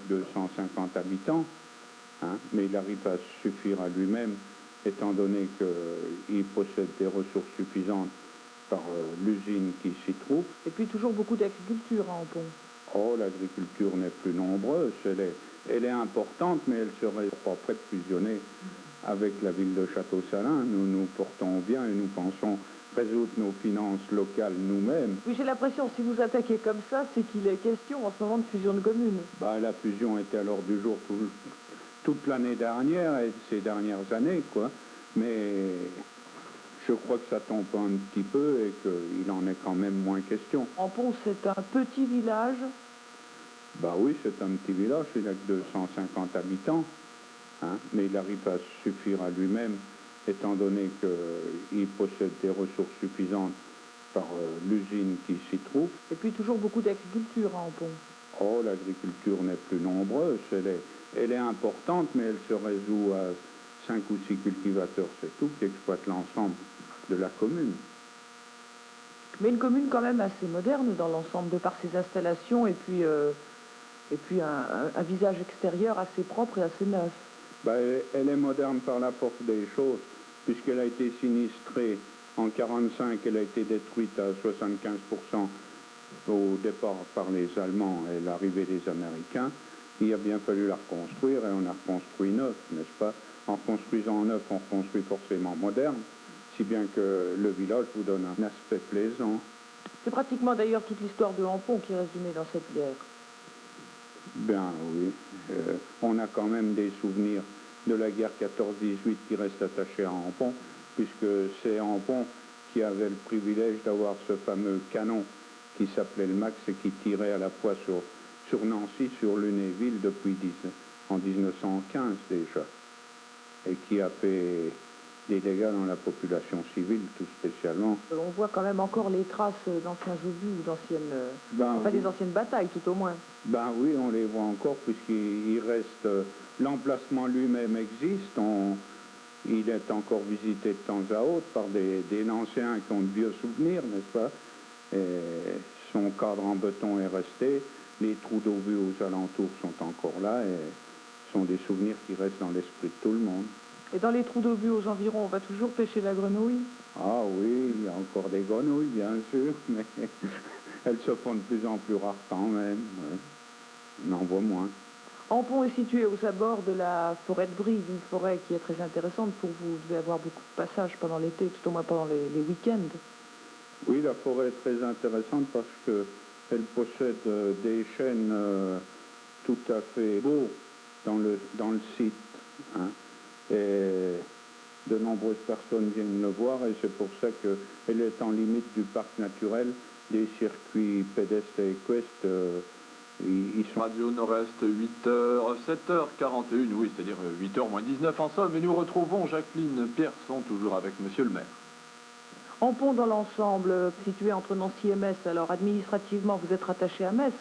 250 habitants, hein, mais il arrive à suffire à lui-même, étant donné qu'il possède des ressources suffisantes par l'usine qui s'y trouve. Et puis toujours beaucoup d'agriculture à Ampon. Oh, l'agriculture n'est plus nombreuse, elle est importante, mais elle ne serait pas prête de fusionner avec la ville de Château-Salins. Nous nous portons bien et nous pensons résoudre nos finances locales nous-mêmes. Oui, j'ai l'impression, si vous attaquez comme ça, c'est qu'il est question en ce moment de fusion de communes. Bah, la fusion était à l'ordre du jour toute l'année dernière et ces dernières années, quoi. Mais je crois que ça tombe un petit peu et qu'il en est quand même moins question. Ampon, c'est un petit village. Bah oui, c'est un petit village, il n'a que 250 habitants, hein, mais il arrive à suffire à lui-même, étant donné qu'il possède des ressources suffisantes par l'usine qui s'y trouve. Et puis toujours beaucoup d'agriculture à Ampon. Oh, l'agriculture n'est plus nombreuse, elle est importante, mais elle se résout à 5 ou 6 cultivateurs, c'est tout, qui exploitent l'ensemble de la commune. Mais une commune quand même assez moderne dans l'ensemble, de par ses installations et puis un visage extérieur assez propre et assez neuf. Ben, elle est moderne par la force des choses, puisqu'elle a été sinistrée en 1945, elle a été détruite à 75% au départ par les Allemands et l'arrivée des Américains. Il a bien fallu la reconstruire et on a reconstruit neuf, n'est-ce pas? En construisant neuf, on reconstruit forcément moderne, si bien que le village vous donne un aspect plaisant. C'est pratiquement d'ailleurs toute l'histoire de Ampon qui est résumée dans cette bière. Ben oui, on a quand même des souvenirs de la guerre 14-18 qui restent attachés à Ampon, puisque c'est Ampon qui avait le privilège d'avoir ce fameux canon qui s'appelait le Max et qui tirait à la fois sur Nancy, sur Lunéville en 1915 déjà, et qui a fait des dégâts dans la population civile tout spécialement. On voit quand même encore les traces d'anciens obus ou d'anciennes, des anciennes batailles tout au moins. Ben oui, on les voit encore puisqu'il reste, l'emplacement lui-même existe, il est encore visité de temps à autre par des anciens qui ont de vieux souvenirs, n'est-ce pas? Et son cadre en béton est resté, les trous d'eau vus aux alentours sont encore là et sont des souvenirs qui restent dans l'esprit de tout le monde. Et dans les trous d'eau vus aux environs, on va toujours pêcher la grenouille? Ah oui, il y a encore des grenouilles, bien sûr, mais elles se font de plus en plus rares quand même. Ouais. On en voit moins. Ampon est situé aux abords de la forêt de Brie, une forêt qui est très intéressante pour vous. Vous devez avoir beaucoup de passages pendant l'été, tout au moins pendant les week-ends. Oui, la forêt est très intéressante parce qu'elle possède des chênes tout à fait beaux dans le site. Hein. Et de nombreuses personnes viennent le voir et c'est pour ça qu'elle est en limite du parc naturel, des circuits pédestres et équestres. Radio Nord-Est, 8h, 7h41, oui, c'est-à-dire 8h moins 19 en somme, et nous retrouvons Jacqueline Pierson, toujours avec Monsieur le maire. Ampon dans l'ensemble, situé entre Nancy et Metz, alors administrativement vous êtes rattaché à Metz,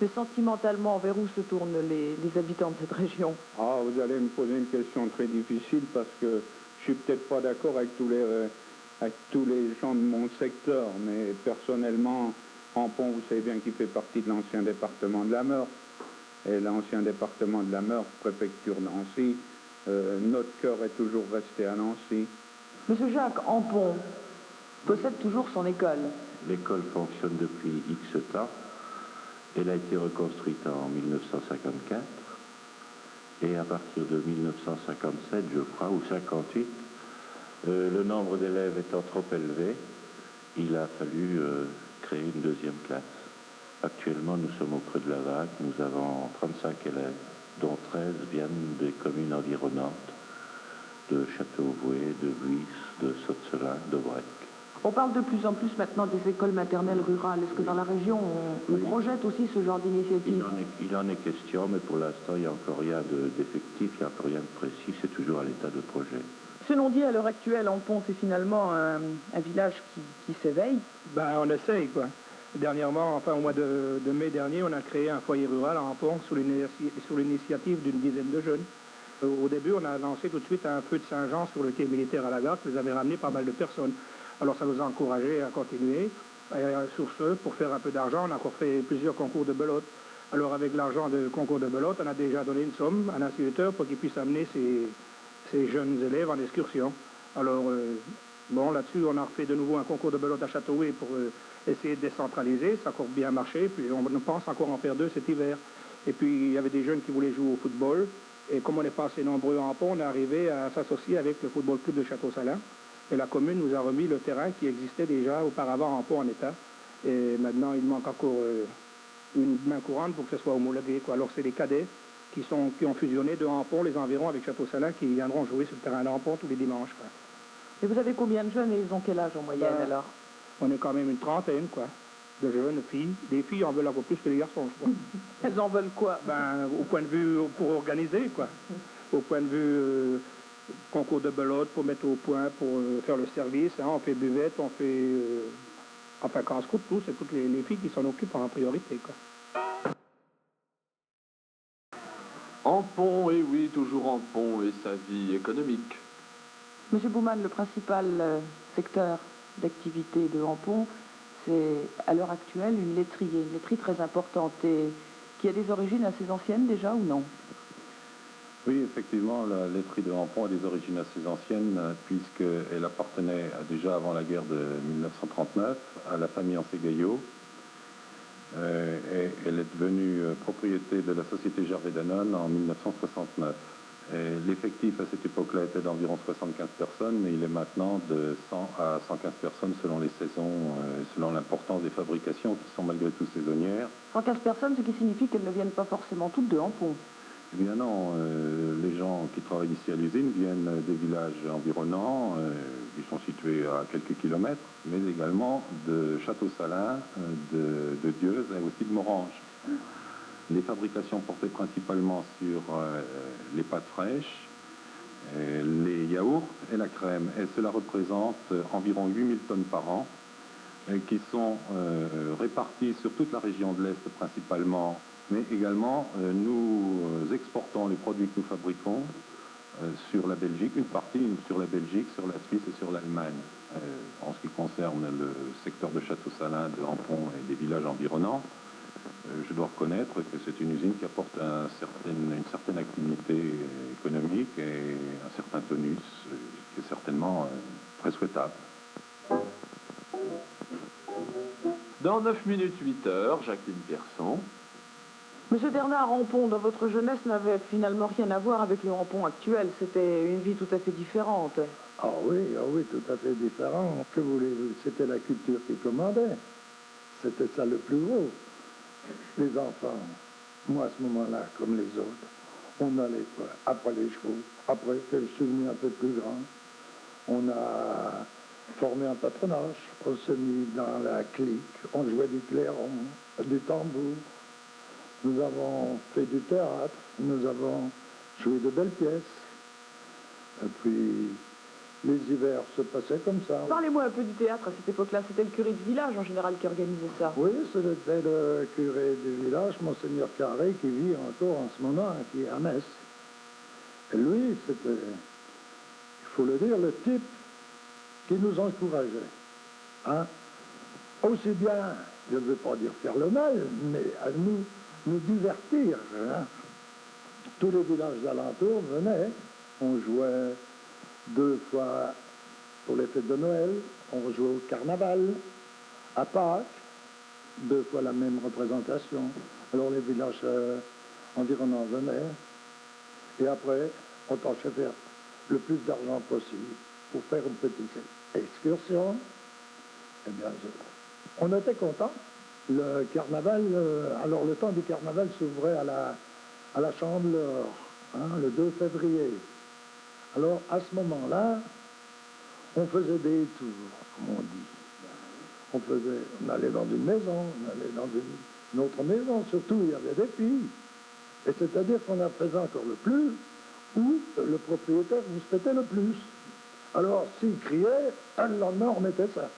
mais sentimentalement vers où se tournent les habitants de cette région? Ah, vous allez me poser une question très difficile parce que je suis peut-être pas d'accord avec tous les gens de mon secteur, mais personnellement, Ampon, vous savez bien qu'il fait partie de l'ancien département de la Meurthe. Et l'ancien département de la Meurthe, préfecture Nancy, notre cœur est toujours resté à Nancy. Monsieur Jacques, Ampon possède toujours son école. L'école fonctionne depuis X temps. Elle a été reconstruite en 1954. Et à partir de 1957, je crois, ou 58, le nombre d'élèves étant trop élevé, il a fallu créer une deuxième classe. Actuellement, nous sommes au creux de la vague. Nous avons 35 élèves, dont 13 viennent des communes environnantes, de Châteauvouet, de Buis, de Saute-Selin, de Brec. On parle de plus en plus maintenant des écoles maternelles rurales. Est-ce que dans la région, on projette aussi ce genre d'initiative? Il en est question, mais pour l'instant, il n'y a encore rien d'effectif, il n'y a encore rien de précis, c'est toujours à l'état de projet. Selon dit, à l'heure actuelle, Ampon, c'est finalement un village qui s'éveille. Ben, on essaye, quoi. Dernièrement, enfin au mois de mai dernier, on a créé un foyer rural à Ampon sous l'initiative d'une dizaine de jeunes. Au début, on a lancé tout de suite un feu de Saint-Jean sur le quai militaire à la gare, qui nous avait ramené pas mal de personnes. Alors ça nous a encouragés à continuer. Et sur ce, pour faire un peu d'argent, on a encore fait plusieurs concours de belote. Alors avec l'argent du concours de belote, on a déjà donné une somme à l'instituteur pour qu'il puisse amener ses jeunes élèves en excursion. Alors, bon, là-dessus, on a refait de nouveau un concours de belote à Châteaué pour essayer de décentraliser. Ça a encore bien marché, puis on pense encore en faire 2 cet hiver. Et puis, il y avait des jeunes qui voulaient jouer au football. Et comme on n'est pas assez nombreux en Pont, on est arrivé à s'associer avec le football club de Château-Salin. Et la commune nous a remis le terrain qui existait déjà auparavant en Pont en état. Et maintenant, il manque encore une main courante pour que ce soit homologué, quoi. Alors, c'est les cadets qui ont fusionné de Hampont, les environs, avec Château-Salin, qui viendront jouer sur le terrain d'Hampont tous les dimanches, quoi. Et vous avez combien de jeunes et ils ont quel âge en moyenne alors? On est quand même une trentaine, quoi, de jeunes filles. Les filles en veulent encore plus que les garçons, je crois. Elles en veulent quoi? Ben, au point de vue pour organiser, quoi. Au point de vue concours de belote, pour mettre au point, pour faire le service, hein. On fait buvette, on fait... enfin, casse-croûte, tout, c'est toutes les filles qui s'en occupent en priorité, quoi. Hampont, et oui, toujours Hampont et sa vie économique. Monsieur Bouman, le principal secteur d'activité de Hampont, c'est à l'heure actuelle une laiterie très importante et qui a des origines assez anciennes déjà ou non? Oui, effectivement, la laiterie de Hampont a des origines assez anciennes, puisqu'elle appartenait déjà avant la guerre de 1939 à la famille Ansegaillot. Et elle est devenue propriété de la société Gervais Danone en 1969. L'effectif à cette époque-là était d'environ 75 personnes, mais il est maintenant de 100 à 115 personnes selon les saisons, selon l'importance des fabrications qui sont malgré tout saisonnières. 115 personnes, ce qui signifie qu'elles ne viennent pas forcément toutes de Hampont. Eh bien non, les gens qui travaillent ici à l'usine viennent des villages environnants, qui sont situés à quelques kilomètres, mais également de Château-Salin, de Dieuze et aussi de Morange. Les fabrications portaient principalement sur les pâtes fraîches, les yaourts et la crème. Et cela représente environ 8000 tonnes par an, qui sont réparties sur toute la région de l'Est principalement. Mais également, nous exportons les produits que nous fabriquons sur la Belgique, une partie sur la Belgique, sur la Suisse et sur l'Allemagne. En ce qui concerne le secteur de Château-Salin, de Hampont et des villages environnants, je dois reconnaître que c'est une usine qui apporte une certaine activité économique et un certain tonus qui est certainement très souhaitable. Dans 9 minutes 8 heures, Jacqueline Pierson. Monsieur Bernard, Hampont, dans votre jeunesse, n'avait finalement rien à voir avec le Hampont actuel. C'était une vie tout à fait différente. Ah oui, tout à fait différent. Que voulez-vous? C'était la culture qui commandait. C'était ça le plus gros. Les enfants, moi à ce moment-là, comme les autres, on allait quoi? Après les chevaux, après quel souvenir un peu plus grand. On a formé un patronage, on s'est mis dans la clique, on jouait du clairon, du tambour. Nous avons fait du théâtre, nous avons joué de belles pièces. Et puis, les hivers se passaient comme ça. Parlez-moi un peu du théâtre à cette époque-là. C'était le curé du village en général qui organisait ça. Oui, c'était le curé du village, Monseigneur Carré, qui vit encore en ce moment, qui est à Metz. Et lui, c'était, il faut le dire, le type qui nous encourageait. Hein? Aussi bien, je ne veux pas dire faire le mal, mais à nous divertir. Hein? Tous les villages alentours venaient, on jouait 2 fois pour les fêtes de Noël, on jouait au carnaval, à Pâques, 2 fois la même représentation. Alors les villages environnants venaient, et après, on tâchait de faire le plus d'argent possible pour faire une petite excursion. Eh bien, on était contents. Le carnaval, alors le temps du carnaval s'ouvrait à la Chandeleur, hein, le 2 février. Alors, à ce moment-là, on faisait des tours, comme on dit. On allait dans une maison, on allait dans une autre maison, surtout il y avait des filles. Et c'est-à-dire qu'on en faisait encore le plus, où le propriétaire vous spétait le plus. Alors, s'il criait, le lendemain, on mettait ça.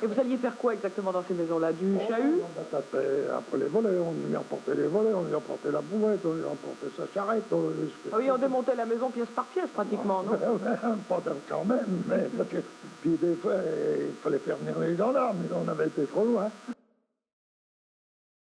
Et vous alliez faire quoi exactement dans ces maisons-là? Du chahut? On tapait après les volets, on lui emportait les volets, on lui emportait la brouette, on lui emportait sa charrette. Ah oui, on démontait la maison pièce par pièce pratiquement, non? Pas quand même, mais parce que, puis des fois, il fallait faire venir les gendarmes, mais on avait été trop loin.